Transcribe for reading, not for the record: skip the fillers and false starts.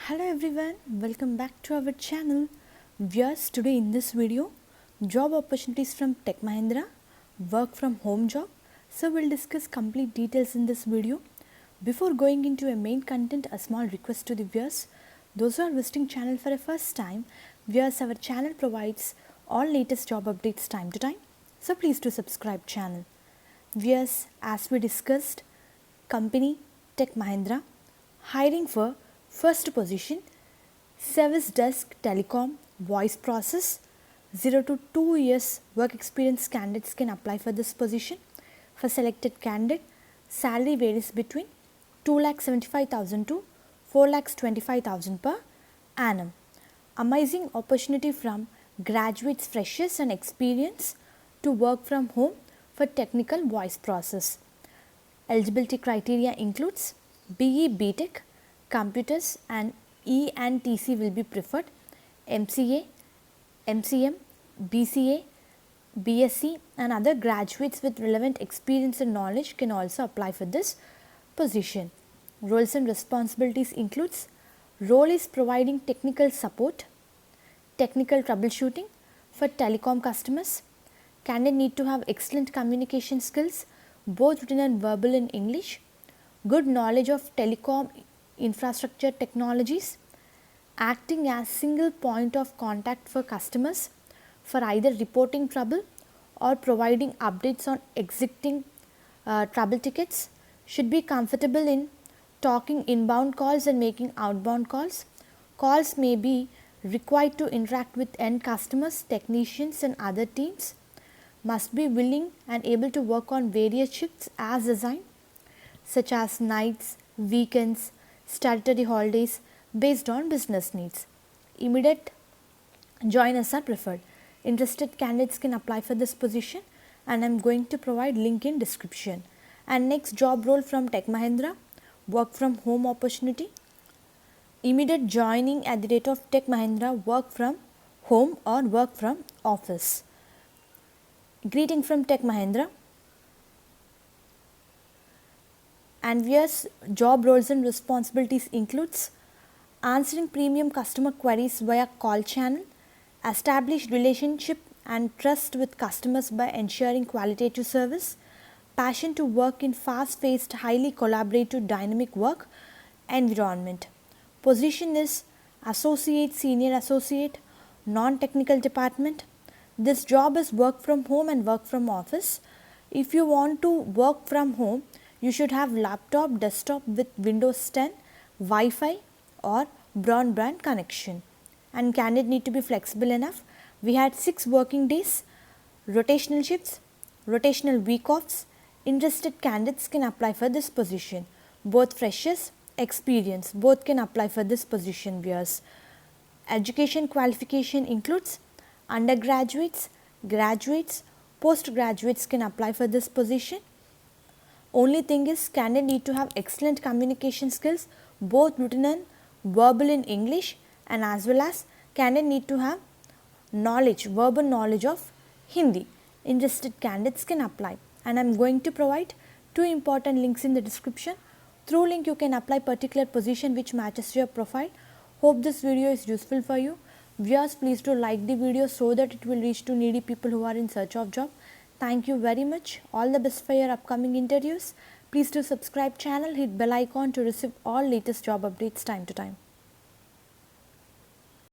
Hello everyone, welcome back to our channel. Viewers, today in this video, job opportunities from Tech Mahindra, work from home job. So we'll discuss complete details in this video. Before going into a main content, a small request to the viewers. Those who are visiting channel for a first time, viewers, our channel provides all latest job updates time to time. So please do subscribe channel. Viewers, as we discussed, company Tech Mahindra hiring for first position service desk telecom voice process 0 to 2 years work experience candidates can apply for this position. For selected candidate, salary varies between 2,75,000 to 4,25,000 per annum. Amazing opportunity from graduates, freshers and experience to work from home for technical voice process. Eligibility criteria includes BE BTech, computers and E&TC will be preferred. MCA, MCM, BCA, BSc and other graduates with relevant experience and knowledge can also apply for this position. Roles and responsibilities includes role is providing technical support, technical troubleshooting for telecom customers. Candidate need to have excellent communication skills, both written and verbal in English, good knowledge of telecom infrastructure technologies, acting as single point of contact for customers for either reporting trouble or providing updates on existing trouble tickets, should be comfortable in talking inbound calls and making outbound calls. Calls may be required to interact with end customers, technicians and other teams. Must be willing and able to work on various shifts as assigned, such as nights, weekends, statutory holidays based on business needs. Immediate joiners are preferred. Interested candidates can apply for this position and I am going to provide link in description. And next, job role from Tech Mahindra, work from home opportunity. Immediate joining at the rate of Tech Mahindra, work from home or work from office. Greeting from Tech Mahindra. And viewers, job roles and responsibilities includes answering premium customer queries via call channel, establish relationship and trust with customers by ensuring qualitative service, passion to work in fast-paced, highly collaborative, dynamic work environment. Position is associate, senior associate, non-technical department. This job is work from home and work from office. If you want to work from home, you should have laptop, desktop with Windows 10, Wi-Fi or broadband connection. And candidate need to be flexible enough. We had 6 working days, rotational shifts, rotational week offs. Interested candidates can apply for this position. Both freshers, experience, both can apply for this position, viewers. Education qualification includes undergraduates, graduates, postgraduates can apply for this position. Only thing is, candidate need to have excellent communication skills, both written and verbal in English, and as well as candidate need to have knowledge, verbal knowledge of Hindi. Interested candidates can apply, and I am going to provide 2 important links in the description. Through link you can apply particular position which matches your profile. Hope this video is useful for you. Viewers, please do like the video so that it will reach to needy people who are in search of job. Thank you very much. All the best for your upcoming interviews. Please do subscribe channel, hit bell icon to receive all latest job updates time to time.